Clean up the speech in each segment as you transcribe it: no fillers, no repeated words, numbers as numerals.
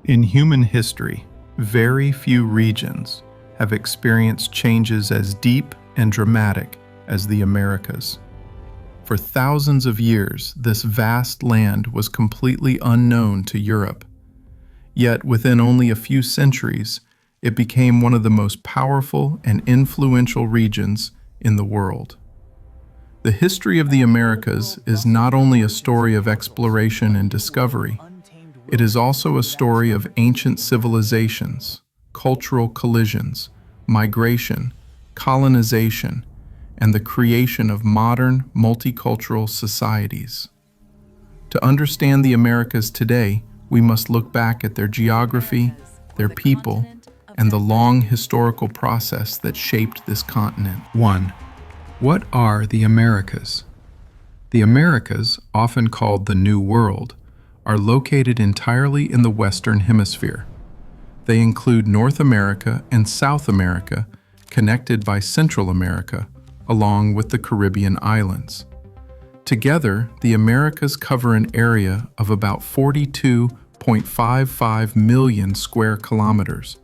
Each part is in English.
In human history, very few regions have experienced changes as deep and dramatic as the Americas. For thousands of years, this vast land was completely unknown to Europe. Yet within only a few centuries, it became one of the most powerful and influential regions in the world. The history of the Americas is not only a story of exploration and discovery, it is also a story of ancient civilizations, cultural collisions, migration, colonization, and the creation of modern, multicultural societies. To understand the Americas today, we must look back at their geography, their people, and the long historical process that shaped this continent. 1. What are the Americas? The Americas, often called the New World, are located entirely in the Western Hemisphere. They include North America and South America, connected by Central America, along with the Caribbean islands. Together, the Americas cover an area of about 42.55 million square kilometers,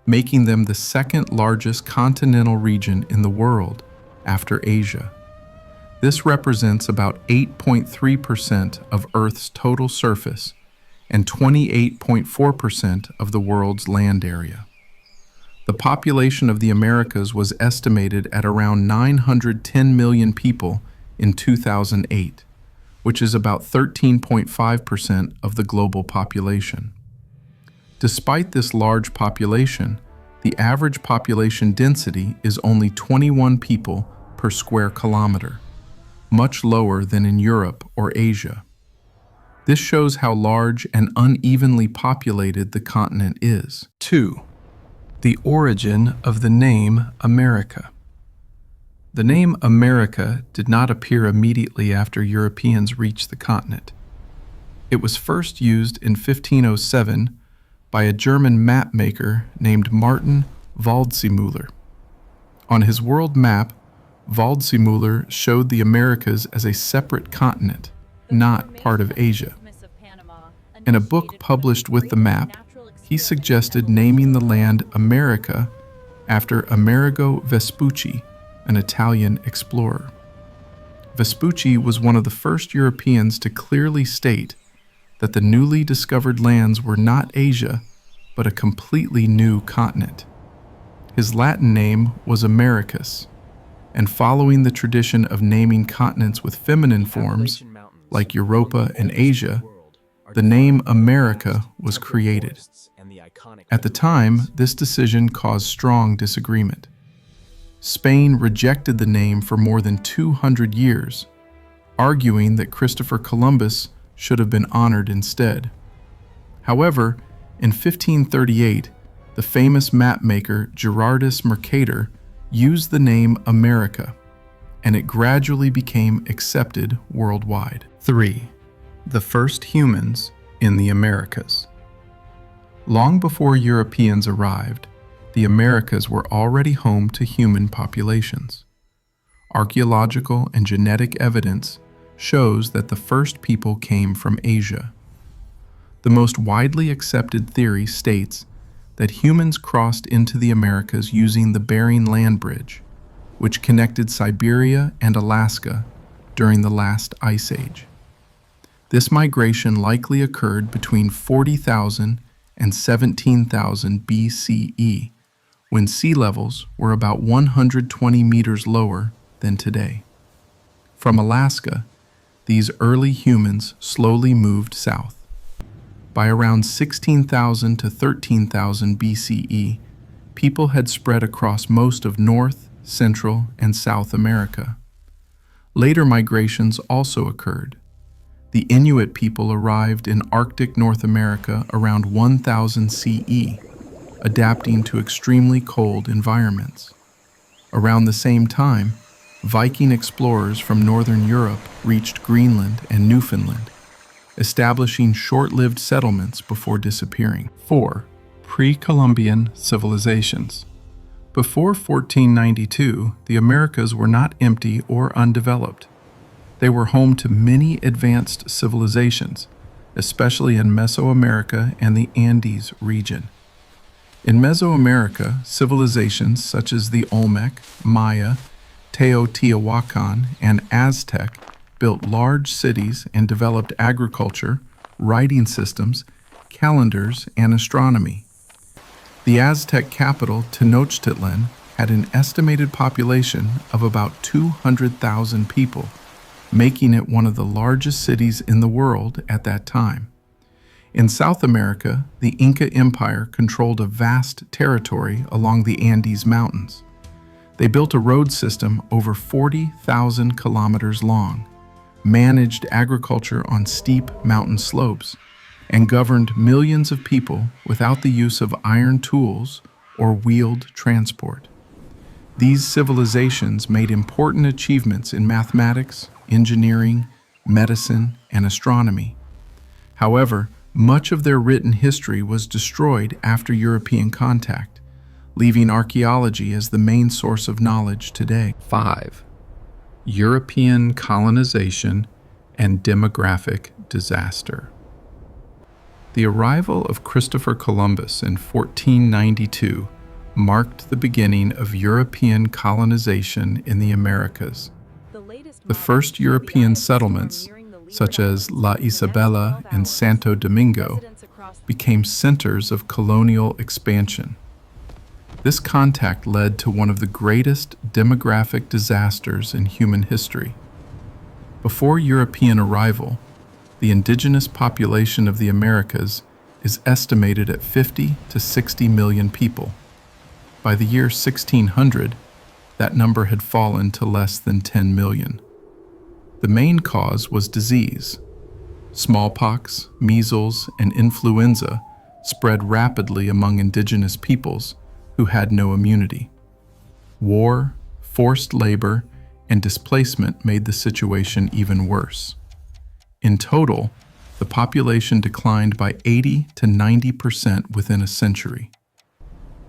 making them the second largest continental region in the world after Asia. This represents about 8.3% of Earth's total surface and 28.4% of the world's land area. The population of the Americas was estimated at around 910 million people in 2008, which is about 13.5% of the global population. Despite this large population, the average population density is only 21 people per square kilometer, much lower than in Europe or Asia. This shows how large and unevenly populated the continent is. 2. The origin of the name America. The name America did not appear immediately after Europeans reached the continent. It was first used in 1507 by a German map maker named Martin Waldseemüller. On his world map, Waldseemüller showed the Americas as a separate continent, not part of Asia. In a book published with the map, he suggested naming the land America after Amerigo Vespucci, an Italian explorer. Vespucci was one of the first Europeans to clearly state that the newly discovered lands were not Asia, but a completely new continent. His Latin name was Americus, and following the tradition of naming continents with feminine forms, like Europa and Asia, the name America was created. At the time, this decision caused strong disagreement. Spain rejected the name for more than 200 years, arguing that Christopher Columbus should have been honored instead. However, in 1538, the famous mapmaker Gerardus Mercator used the name America, and it gradually became accepted worldwide. 3. The first humans in the Americas. Long before Europeans arrived, the Americas were already home to human populations. Archaeological and genetic evidence shows that the first people came from Asia. The most widely accepted theory states that humans crossed into the Americas using the Bering Land Bridge, which connected Siberia and Alaska during the last ice age. This migration likely occurred between 40,000 and 17,000 BCE, when sea levels were about 120 meters lower than today. From Alaska, these early humans slowly moved south. By around 16,000 to 13,000 BCE, people had spread across most of North, Central, and South America. Later migrations also occurred. The Inuit people arrived in Arctic North America around 1000 CE, adapting to extremely cold environments. Around the same time, Viking explorers from northern Europe reached Greenland and Newfoundland, establishing short-lived settlements before disappearing. 4. Pre-Columbian civilizations. Before 1492, the Americas were not empty or undeveloped. They were home to many advanced civilizations, especially in Mesoamerica and the Andes region. In Mesoamerica, civilizations such as the Olmec, Maya, Teotihuacan, and Aztec built large cities and developed agriculture, writing systems, calendars, and astronomy. The Aztec capital, Tenochtitlan, had an estimated population of about 200,000 people, making it one of the largest cities in the world at that time. In South America, the Inca Empire controlled a vast territory along the Andes Mountains. They built a road system over 40,000 kilometers long, managed agriculture on steep mountain slopes, and governed millions of people without the use of iron tools or wheeled transport. These civilizations made important achievements in mathematics, engineering, medicine, and astronomy. However, much of their written history was destroyed after European contact, leaving archaeology as the main source of knowledge today. 5. European colonization and demographic disaster. The arrival of Christopher Columbus in 1492 marked the beginning of European colonization in the Americas. The first European settlements, such as La Isabela and Santo Domingo, became centers of colonial expansion. This contact led to one of the greatest demographic disasters in human history. Before European arrival, the indigenous population of the Americas is estimated at 50 to 60 million people. By the year 1600, that number had fallen to less than 10 million. The main cause was disease. Smallpox, measles, and influenza spread rapidly among indigenous peoples who had no immunity. War, forced labor, and displacement made the situation even worse. In total, the population declined by 80 to 90% within a century.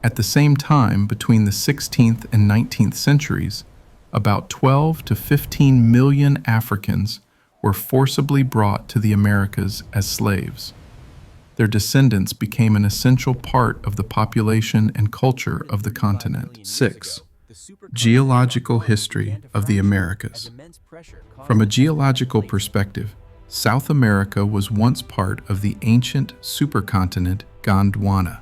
At the same time, between the 16th and 19th centuries, about 12 to 15 million Africans were forcibly brought to the Americas as slaves. Their descendants became an essential part of the population and culture of the continent. 6. Geological history of the Americas. From a geological perspective, South America was once part of the ancient supercontinent Gondwana,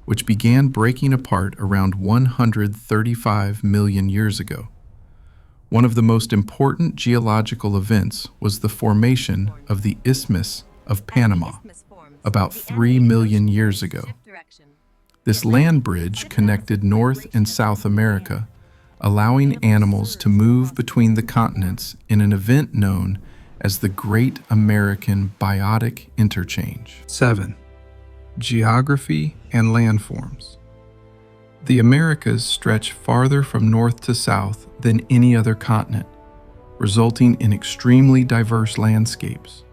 which began breaking apart around 135 million years ago. One of the most important geological events was the formation of the Isthmus of Panama, about 3 million years ago. This land bridge connected North and South America, allowing animals to move between the continents in an event known as the Great American Biotic Interchange. 7. Geography and landforms. The Americas stretch farther from north to south than any other continent, resulting in extremely diverse landscapes.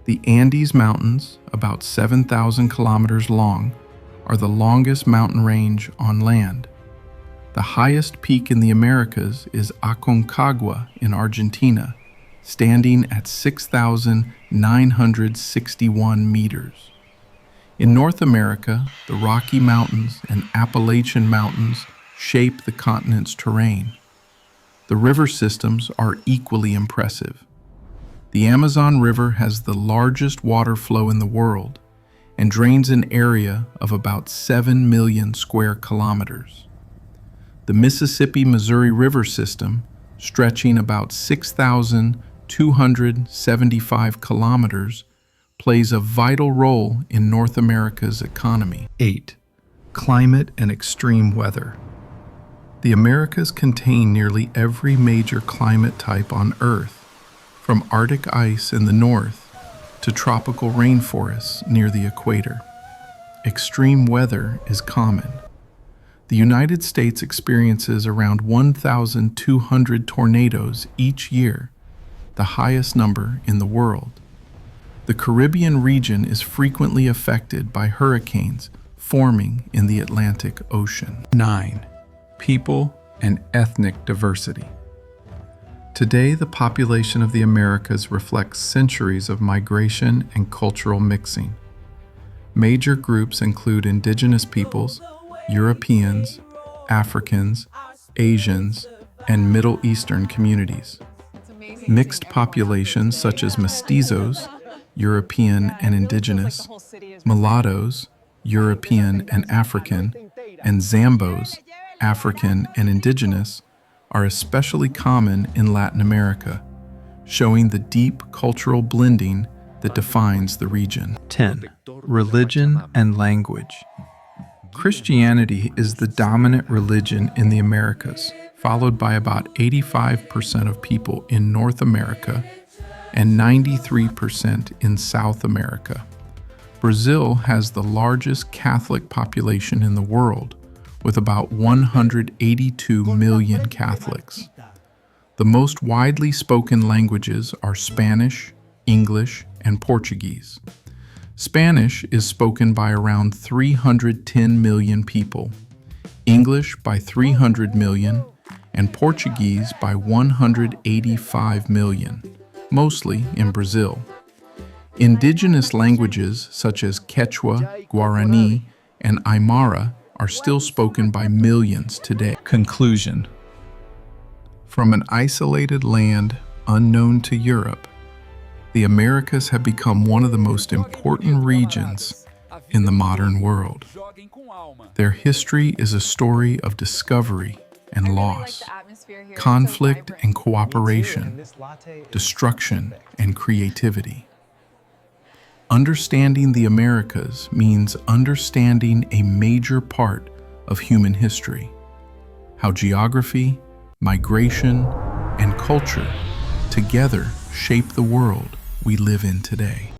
The Andes Mountains, about 7,000 kilometers long, are the longest mountain range on land. The highest peak in the Americas is Aconcagua in Argentina, standing at 6,961 meters. In North America, the Rocky Mountains and Appalachian Mountains shape the continent's terrain. The river systems are equally impressive. The Amazon River has the largest water flow in the world and drains an area of about 7 million square kilometers. The Mississippi-Missouri River system, stretching about 6,275 kilometers, plays a vital role in North America's economy. 8. Climate and extreme weather. The Americas contain nearly every major climate type on Earth, from Arctic ice in the north to tropical rainforests near the equator. Extreme weather is common. The United States experiences around 1,200 tornadoes each year, the highest number in the world. The Caribbean region is frequently affected by hurricanes forming in the Atlantic Ocean. 9. People and ethnic diversity. Today, the population of the Americas reflects centuries of migration and cultural mixing. Major groups include indigenous peoples, Europeans, Africans, Asians, and Middle Eastern communities. Mixed populations such as mestizos, European and indigenous, mulattoes, European and African, and zambos, African and indigenous, are especially common in Latin America, showing the deep cultural blending that defines the region. 10. Religion and language. Christianity is the dominant religion in the Americas, followed by about 85% of people in North America and 93% in South America. Brazil has the largest Catholic population in the world, with about 182 million Catholics. The most widely spoken languages are Spanish, English, and Portuguese. Spanish is spoken by around 310 million people, English by 300 million, and Portuguese by 185 million, mostly in Brazil. Indigenous languages such as Quechua, Guarani, and Aymara are still spoken by millions today. Conclusion. From an isolated land unknown to Europe, the Americas have become one of the most important regions in the modern world. Their history is a story of discovery and loss, conflict and cooperation, destruction and creativity. Understanding the Americas means understanding a major part of human history, how geography, migration, and culture together shape the world we live in today.